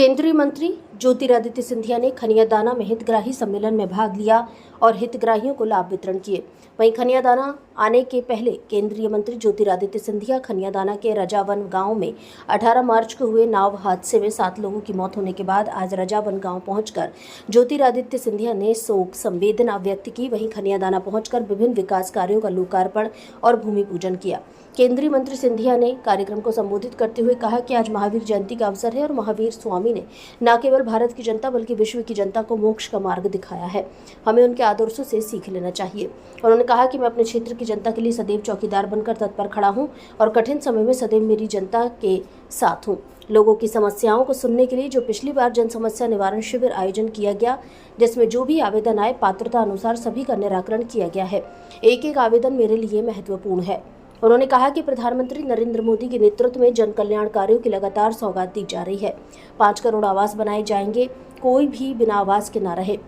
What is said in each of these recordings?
केंद्रीय मंत्री ज्योतिरादित्य सिंधिया ने खनियादाना में हितग्राही सम्मेलन में भाग लिया और हितग्राहियों को लाभ वितरण किए। वहीं खनियादाना आने के पहले केंद्रीय मंत्री ज्योतिरादित्य सिंधिया खनियादाना के रजावन गांव में 18 मार्च को हुए नाव हादसे में 7 लोगों की मौत होने के बाद आज रजावन गांव पहुंचकर ज्योतिरादित्य सिंधिया ने शोक संवेदना व्यक्त की। वहीं खनियादाना पहुंचकर विभिन्न विकास कार्यों का लोकार्पण और भूमि पूजन किया। केंद्रीय मंत्री सिंधिया ने कार्यक्रम को संबोधित करते हुए कहा कि आज महावीर जयंती का अवसर है और महावीर स्वामी ने न केवल भारत की जनता बल्कि विश्व की जनता को मोक्ष का मार्ग दिखाया है। हमें उनके आदर्शों से सीख लेना चाहिए। उन्होंने कहा कि मैं अपने क्षेत्र की जनता के लिए सदैव चौकीदार बनकर तत्पर खड़ा हूं और कठिन समय में सदैव मेरी जनता के साथ हूं। लोगों की समस्याओं को सुनने के लिए जो पिछली बार जन समस्या निवारण शिविर आयोजन किया गया, जिसमें जो भी आवेदन आए पात्रता अनुसार सभी का निराकरण किया गया है। एक एक आवेदन मेरे लिए महत्वपूर्ण है। उन्होंने कहा कि प्रधानमंत्री नरेंद्र मोदी के नेतृत्व में जन कल्याण कार्यों की लगातार सौगात दी जा रही है। 5 करोड़ आवास बनाए जाएंगे, कोई भी बिना आवास के ना रहे।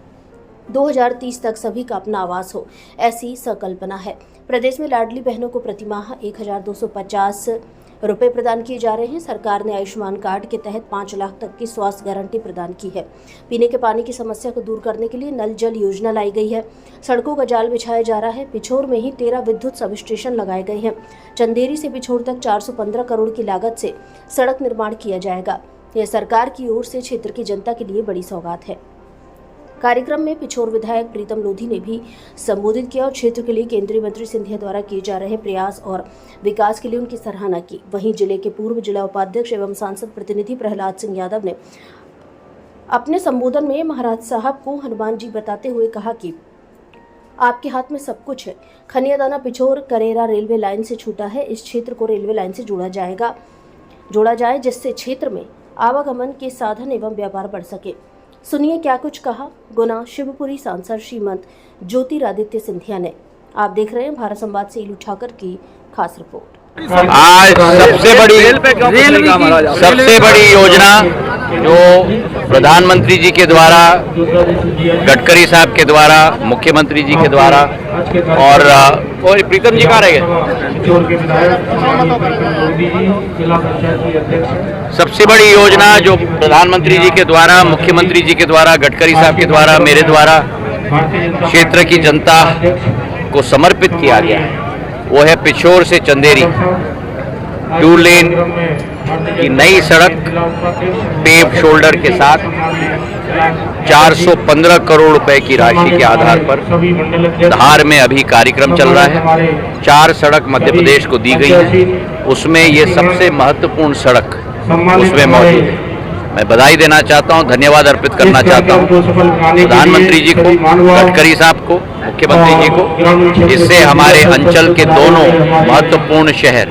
2030 तक सभी का अपना आवास हो, ऐसी संकल्पना है। प्रदेश में लाडली बहनों को प्रतिमाह 1250 रुपए प्रदान किए जा रहे हैं। सरकार ने आयुष्मान कार्ड के तहत 5 लाख तक की स्वास्थ्य गारंटी प्रदान की है। पीने के पानी की समस्या को दूर करने के लिए नल जल योजना लाई गई है। सड़कों का जाल बिछाया जा रहा है। पिछोर में ही 13 विद्युत सब स्टेशन लगाए गए हैं। चंदेरी से पिछोर तक 415 करोड़ की लागत से सड़क निर्माण किया जाएगा। यह सरकार की ओर से क्षेत्र की जनता के लिए बड़ी सौगात है। कार्यक्रम में पिछोर विधायक प्रीतम लोधी ने भी संबोधित किया और क्षेत्र के लिए केंद्रीय मंत्री सिंधिया द्वारा किए जा रहे प्रयास और विकास के लिए उनकी सराहना की। वहीं जिले के पूर्व जिला उपाध्यक्ष एवं सांसद प्रतिनिधि प्रहलाद सिंह यादव ने अपने संबोधन में महाराज साहब को हनुमान जी बताते हुए कहा कि आपके हाथ में सब कुछ है। खनियादाना पिछोर करेरा रेलवे लाइन से छूटा है। इस क्षेत्र को रेलवे लाइन से जोड़ा जाए जिससे क्षेत्र में आवागमन के साधन एवं व्यापार बढ़ सके। सुनिए क्या कुछ कहा गुना शिवपुरी सांसद श्रीमंत ज्योतिरादित्य सिंधिया ने। आप देख रहे हैं भारत संवाद से इलू ठाकर की खास रिपोर्ट। आज सबसे बड़ी योजना जो प्रधानमंत्री जी के द्वारा, गडकरी साहब के द्वारा, मुख्यमंत्री जी के द्वारा और प्रीतम जी कहाँ रह गए, सबसे बड़ी योजना जो प्रधानमंत्री जी के द्वारा, मुख्यमंत्री जी के द्वारा, गडकरी साहब के द्वारा, मेरे द्वारा क्षेत्र की जनता को समर्पित किया गया है, वो है पिछोर से चंदेरी 2 लेन की नई सड़क पेव शोल्डर के साथ 415 करोड़ रुपए की राशि के आधार पर धार में अभी कार्यक्रम चल रहा है। 4 सड़क मध्य प्रदेश को दी गई है, उसमें ये सबसे महत्वपूर्ण सड़क उसमें मौजूद है। मैं बधाई देना चाहता हूं, धन्यवाद अर्पित करना चाहता हूं प्रधानमंत्री जी को, गडकरी साहब को, मुख्यमंत्री जी को। इससे हमारे अंचल के दोनों महत्वपूर्ण शहर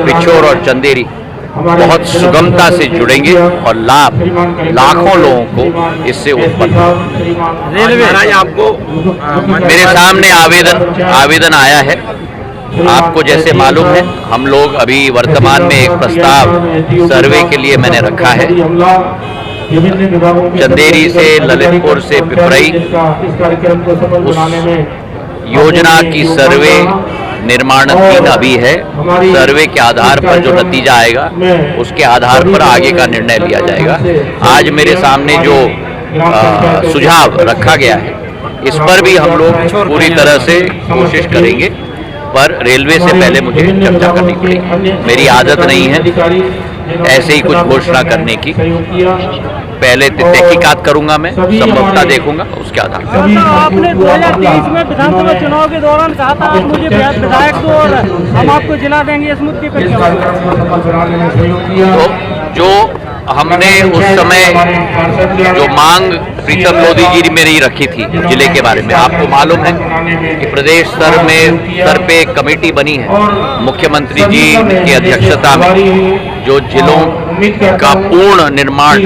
पिछोर और चंदेरी बहुत सुगमता से जुड़ेंगे और लाभ लाखों लोगों को इससे उत्पन्न। आपको मेरे सामने आवेदन आया है। आपको जैसे मालूम है, हम लोग अभी वर्तमान में एक प्रस्ताव सर्वे के लिए मैंने रखा है। चंदेरी से, ललितपुर से पिपरई, उस योजना की सर्वे निर्माणाधीन अभी है। सर्वे के आधार पर जो नतीजा आएगा उसके आधार पर आगे का निर्णय लिया जाएगा। आज मेरे सामने जो सुझाव रखा गया है, इस पर भी हम लोग पूरी तरह से कोशिश करेंगे, पर रेलवे से पहले मुझे चर्चा करनी पड़ेगी। मेरी आदत नहीं है ऐसे ही कुछ घोषणा करने की। पहले तहकीकात करूंगा, मैं संभवतः देखूंगा, उसके आधार पर। आपने 2023 में विधानसभा चुनाव के दौरान कहा था आप मुझे विधायक दो और हम आपको जिला देंगे, इस मुद्दे पर जो हमने उस समय जो मांग प्रीतम लोधी जी मेरी रखी थी जिले के बारे में, आपको मालूम है कि प्रदेश स्तर पे एक कमेटी बनी है मुख्यमंत्री जी की अध्यक्षता में, जो जिलों का पूर्ण निर्माण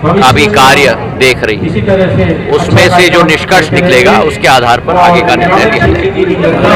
का भी कार्य देख रही है। उसमें से जो निष्कर्ष निकलेगा उसके आधार पर आगे का निर्णय लिया जाएगा।